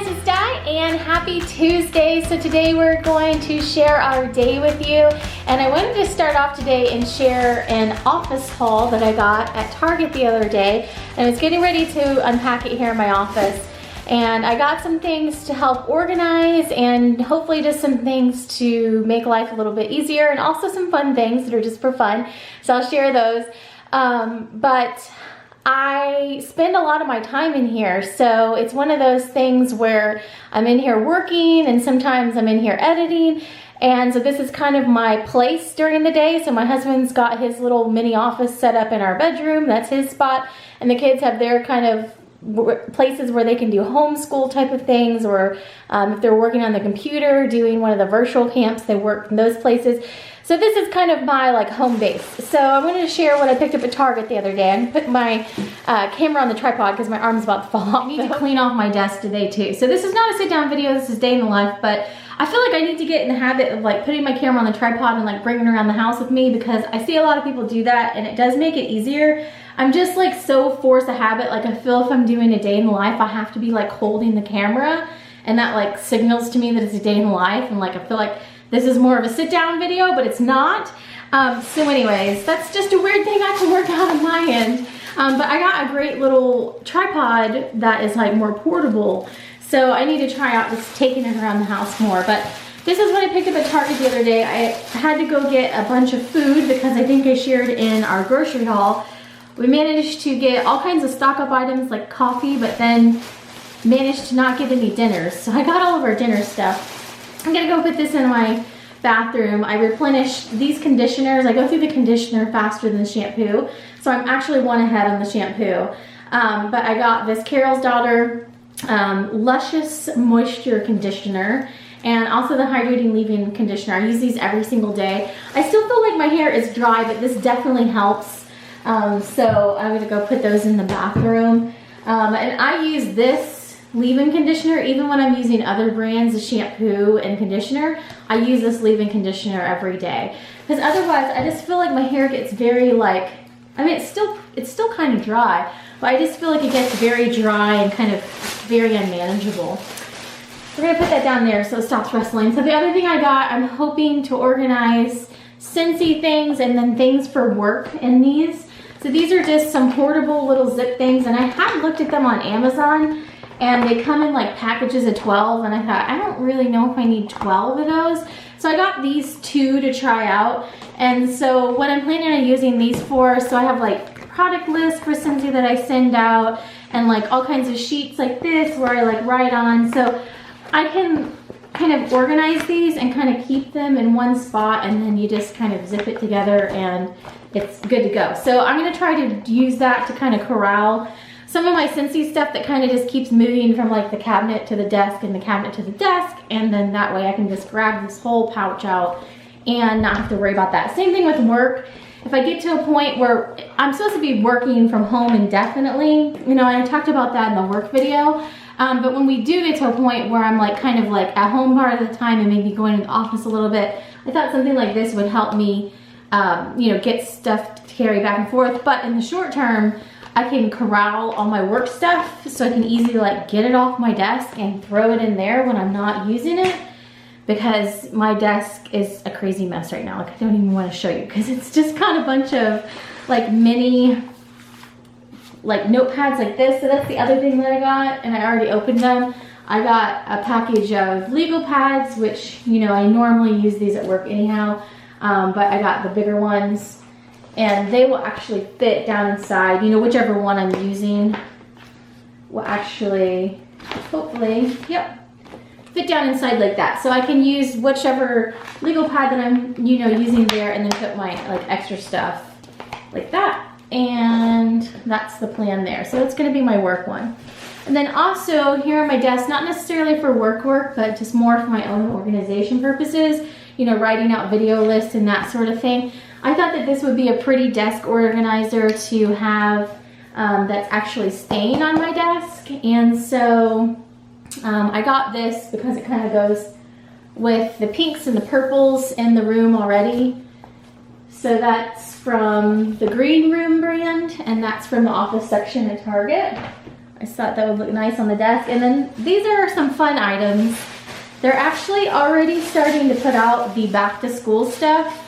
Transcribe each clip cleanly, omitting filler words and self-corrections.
it's Di and happy Tuesday. So today we're going to share our day with you, and I wanted to start off today and share an office haul that I got at Target the other day. And I was getting ready to unpack it here in my office, and I got some things to help organize and hopefully just some things to make life a little bit easier, and also some fun things that are just for fun. So I'll share those. But I spend a lot of my time in here, so it's one of those things where I'm in here working and sometimes I'm in here editing, and so this is kind of my place during the day. So my husband's got his little mini office set up in our bedroom, that's his spot, and the kids have their kind of places where they can do homeschool type of things, or if they're working on the computer, doing one of the virtual camps, they work in those places. So this is kind of my like home base. So I wanted to share what I picked up at Target the other day. I'm putting my camera on the tripod because my arm's about to fall off. I need to clean off my desk today too. So this is not a sit down video, this is day in the life, but I feel like I need to get in the habit of like putting my camera on the tripod and like bringing it around the house with me, because I see a lot of people do that and it does make it easier. I'm just like so forced a habit. Like I feel if I'm doing a day in the life, I have to be like holding the camera, and that like signals to me that it's a day in the life, and like I feel like this is more of a sit down video, but it's not. So anyways, that's just a weird thing I have to work out on my end. But I got a great little tripod that is like more portable. So I need to try out just taking it around the house more. But this is what I picked up at Target the other day. I had to go get a bunch of food because I think I shared in our grocery haul. We managed to get all kinds of stock up items like coffee, but then managed to not get any dinners. So I got all of our dinner stuff. I'm gonna go put this in my bathroom. I replenished these conditioners. I go through the conditioner faster than the shampoo, so I'm actually one ahead on the shampoo. But I got this Carol's Daughter Luscious Moisture Conditioner, and also the Hydrating Leave-In Conditioner. I use these every single day. I still feel like my hair is dry, but this definitely helps. So I'm gonna go put those in the bathroom. And I use this leave-in conditioner even when I'm using other brands of shampoo and conditioner. I use this leave-in conditioner every day, because otherwise I just feel like my hair gets very like, I mean it's still kind of dry, but I just feel like it gets very dry and kind of very unmanageable. We're gonna put that down there so it stops rustling. So the other thing I got, I'm hoping to organize Scentsy things and then things for work in these. So these are just some portable little zip things, and I have looked at them on Amazon, and they come in like packages of 12, and I thought, I don't really know if I need 12 of those. So I got these 2 to try out, and so what I'm planning on using these for, so I have like product list for Scentsy that I send out, and like all kinds of sheets like this where I like write on, so I can kind of organize these and kind of keep them in one spot, and then you just kind of zip it together and it's good to go. So I'm gonna try to use that to kind of corral some of my Scentsy stuff that kind of just keeps moving from like the cabinet to the desk and the cabinet to the desk, and then that way I can just grab this whole pouch out and not have to worry about that. Same thing with work. If I get to a point where I'm supposed to be working from home indefinitely, you know, and I talked about that in the work video, but when we do get to a point where I'm like kind of like at home part of the time and maybe going to the office a little bit, I thought something like this would help me, you know, get stuff to carry back and forth. But in the short term, I can corral all my work stuff so I can easily like get it off my desk and throw it in there when I'm not using it, because my desk is a crazy mess right now. Like I don't even want to show you because it's just got a bunch of like mini like notepads like this. So that's the other thing that I got, and I already opened them. I got a package of legal pads, which, you know, I normally use these at work anyhow, but I got the bigger ones. And they will actually fit down inside, you know, whichever one I'm using will actually, hopefully, yep, fit down inside like that. So I can use whichever legal pad that I'm, you know, using there, and then put my like extra stuff like that. And that's the plan there. So it's gonna be my work one. And then also here on my desk, not necessarily for work, but just more for my own organization purposes, you know, writing out video lists and that sort of thing. I thought that this would be a pretty desk organizer to have that's actually staying on my desk. And so I got this because it kind of goes with the pinks and the purples in the room already. So that's from the Green Room brand, and that's from the office section at Target. I just thought that would look nice on the desk. And then these are some fun items. They're actually already starting to put out the back to school stuff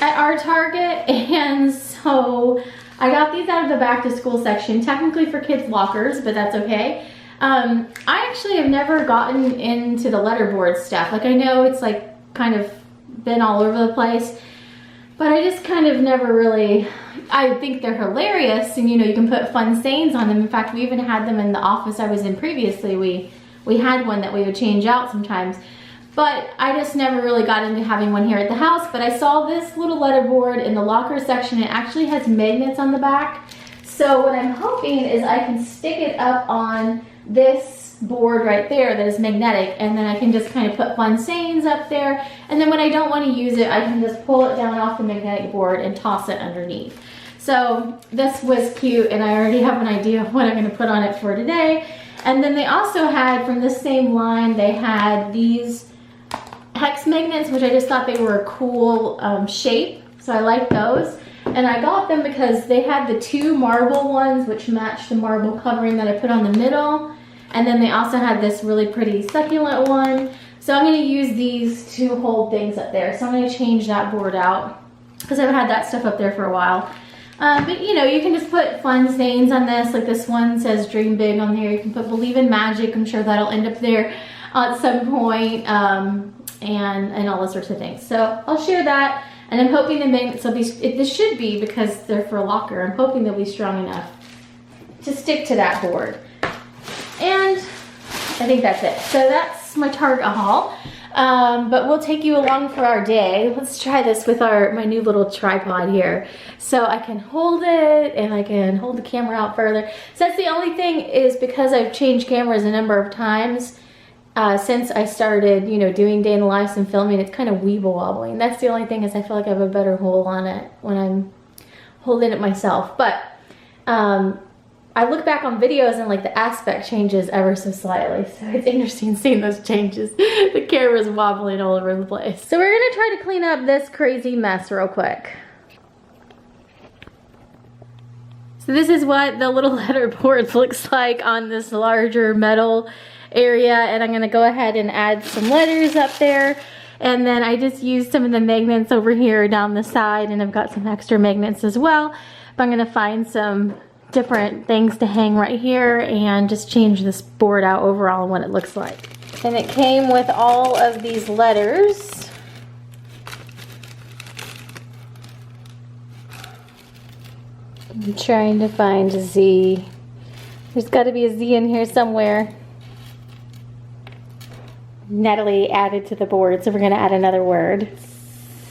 at our Target, and so I got these out of the back to school section, technically for kids' lockers, but that's okay. I actually have never gotten into the letterboard stuff. Like, I know it's like kind of been all over the place, but I just kind of never really, I think they're hilarious, and you know, you can put fun sayings on them. In fact, we even had them in the office I was in previously. We had one that we would change out sometimes, but I just never really got into having one here at the house. But I saw this little letterboard in the locker section. It actually has magnets on the back. So what I'm hoping is I can stick it up on this board right there that is magnetic, and then I can just kind of put fun sayings up there, and then when I don't want to use it, I can just pull it down off the magnetic board and toss it underneath. So this was cute, and I already have an idea of what I'm going to put on it for today. And then they also had, from this same line, they had these hex magnets, which I just thought they were a cool shape, so I like those. And I got them because they had the two marble ones, which matched the marble covering that I put on the middle. And then they also had this really pretty succulent one. So I'm going to use these to hold things up there. So I'm going to change that board out because I've had that stuff up there for a while. But you know, you can just put fun sayings on this. Like this one says dream big on there. You can put believe in magic. I'm sure that'll end up there at some point. And all those sorts of things. So I'll share that. And I'm hoping the magnets will be, this should be, because they're for a locker, I'm hoping they'll be strong enough to stick to that board. And I think that's it. So that's my Target haul. But we'll take you along for our day. Let's try this with my new little tripod here. So I can hold it and I can hold the camera out further. So that's the only thing, is because I've changed cameras a number of times since I started, you know, doing day in the life and filming, it's kind of weeble wobbling. That's the only thing, is I feel like I have a better hold on it when I'm holding it myself. But I look back on videos and like the aspect changes ever so slightly. So it's interesting seeing those changes. The camera's wobbling all over the place. So we're gonna try to clean up this crazy mess real quick. So this is what the little letterboard looks like on this larger metal area, and I'm gonna go ahead and add some letters up there. And then I just used some of the magnets over here down the side, and I've got some extra magnets as well. But I'm gonna find some different things to hang right here and just change this board out overall and what it looks like. And it came with all of these letters. I'm trying to find a Z. There's got to be a Z in here somewhere. Natalie added to the board, so we're going to add another word.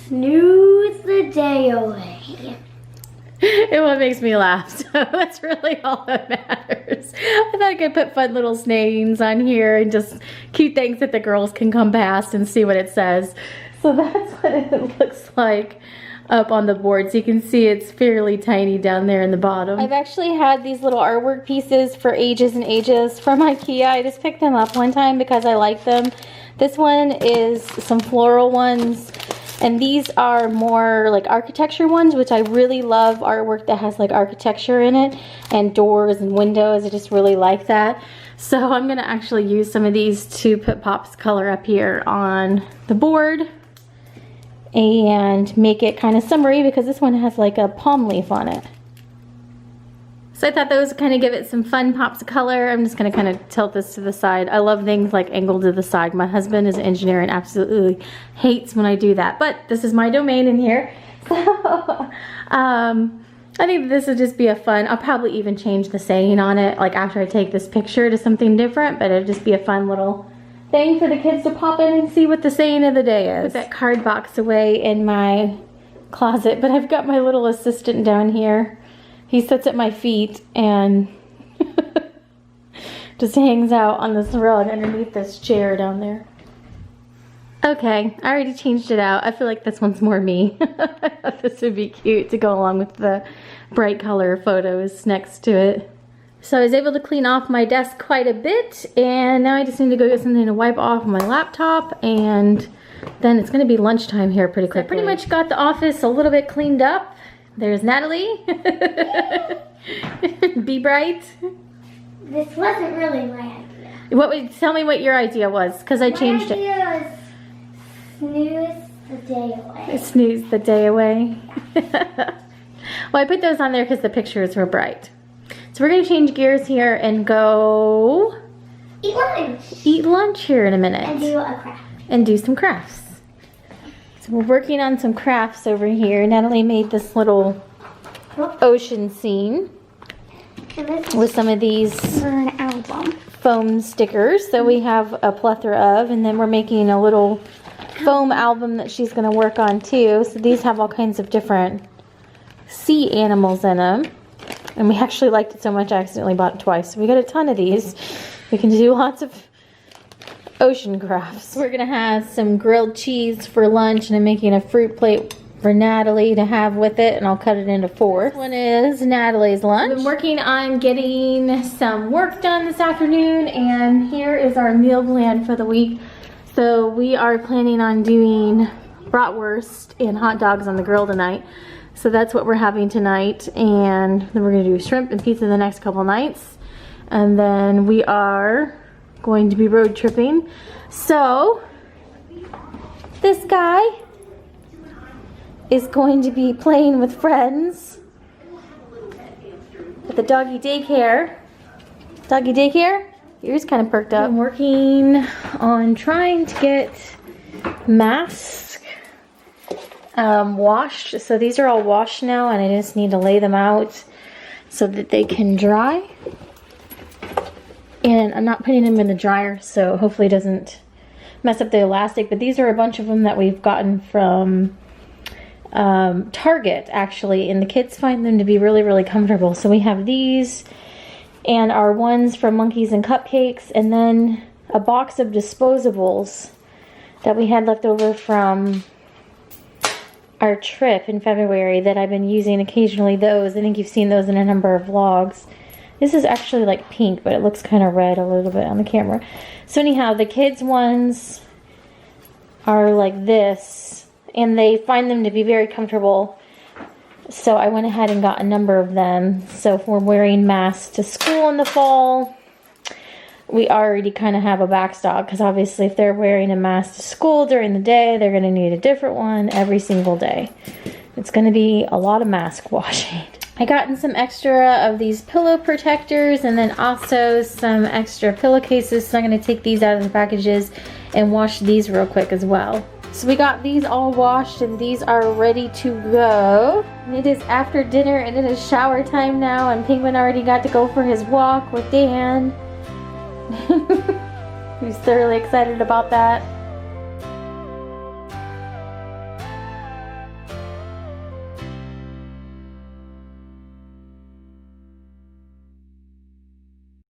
Snooze the day away. It what makes me laugh, so that's really all that matters. I thought I could put fun little sayings on here and just cute things that the girls can come past and see what it says. So that's what it looks like up on the board. So you can see it's fairly tiny down there in the bottom. I've actually had these little artwork pieces for ages and ages from IKEA. I just picked them up one time because I like them. This one is some floral ones. And these are more like architecture ones, which I really love artwork that has like architecture in it and doors and windows. I just really like that. So I'm gonna actually use some of these to put Pop's color up here on the board and make it kind of summery, because this one has like a palm leaf on it. So I thought those would kind of give it some fun pops of color. I'm just going to kind of tilt this to the side. I love things like angled to the side. My husband is an engineer and absolutely hates when I do that. But this is my domain in here. So I think this would just be a fun, I'll probably even change the saying on it like after I take this picture to something different. But it'd just be a fun little thing for the kids to pop in and see what the saying of the day is. Put that card box away in my closet. But I've got my little assistant down here. He sits at my feet and just hangs out on this rug underneath this chair down there. Okay, I already changed it out. I feel like this one's more me. I thought this would be cute to go along with the bright color photos next to it. So I was able to clean off my desk quite a bit, and now I just need to go get something to wipe off my laptop, and then it's gonna be lunchtime here pretty quickly. So I pretty much got the office a little bit cleaned up. There's Natalie. Be bright. This wasn't really my idea. Tell me what your idea was, because I changed it. My idea was snooze the day away. Snooze the day away. Well, I put those on there because the pictures were bright. So we're going to change gears here and go Eat lunch. Eat lunch here in a minute. And do a craft. And do some crafts. So we're working on some crafts over here. Natalie made this little ocean scene with some of these for an album. Foam stickers that we have a plethora of, and then we're making a little foam album that she's going to work on too. So these have all kinds of different sea animals in them, and we actually liked it so much I accidentally bought it twice. So we got a ton of these. We can do lots of ocean crafts. We're gonna have some grilled cheese for lunch, and I'm making a fruit plate for Natalie to have with it, and I'll cut it into 4. This one is Natalie's lunch. I've been working on getting some work done this afternoon, and here is our meal plan for the week. So we are planning on doing bratwurst and hot dogs on the grill tonight. So that's what we're having tonight, and then we're gonna do shrimp and pizza the next couple nights. And then we are going to be road tripping. So this guy is going to be playing with friends at the doggy daycare. Doggy daycare? Yours kind of perked up. I'm working on trying to get masks washed. So these are all washed now, and I just need to lay them out so that they can dry. And I'm not putting them in the dryer, so hopefully it doesn't mess up the elastic. But these are a bunch of them that we've gotten from Target, actually. And the kids find them to be really, really comfortable. So we have these and our ones from Monkeys and Cupcakes. And then a box of disposables that we had left over from our trip in February that I've been using occasionally. Those, I think you've seen those in a number of vlogs. This is actually like pink, but it looks kind of red a little bit on the camera. So anyhow, the kids ones are like this, and they find them to be very comfortable. So I went ahead and got a number of them. So if we're wearing masks to school in the fall, we already kind of have a backstop, because obviously if they're wearing a mask to school during the day, they're going to need a different one every single day. It's going to be a lot of mask washing. I gotten some extra of these pillow protectors, and then also some extra pillowcases. So I'm going to take these out of the packages and wash these real quick as well. So we got these all washed, and these are ready to go. And it is after dinner, and it is shower time now, and Penguin already got to go for his walk with Dan. He's thoroughly excited about that.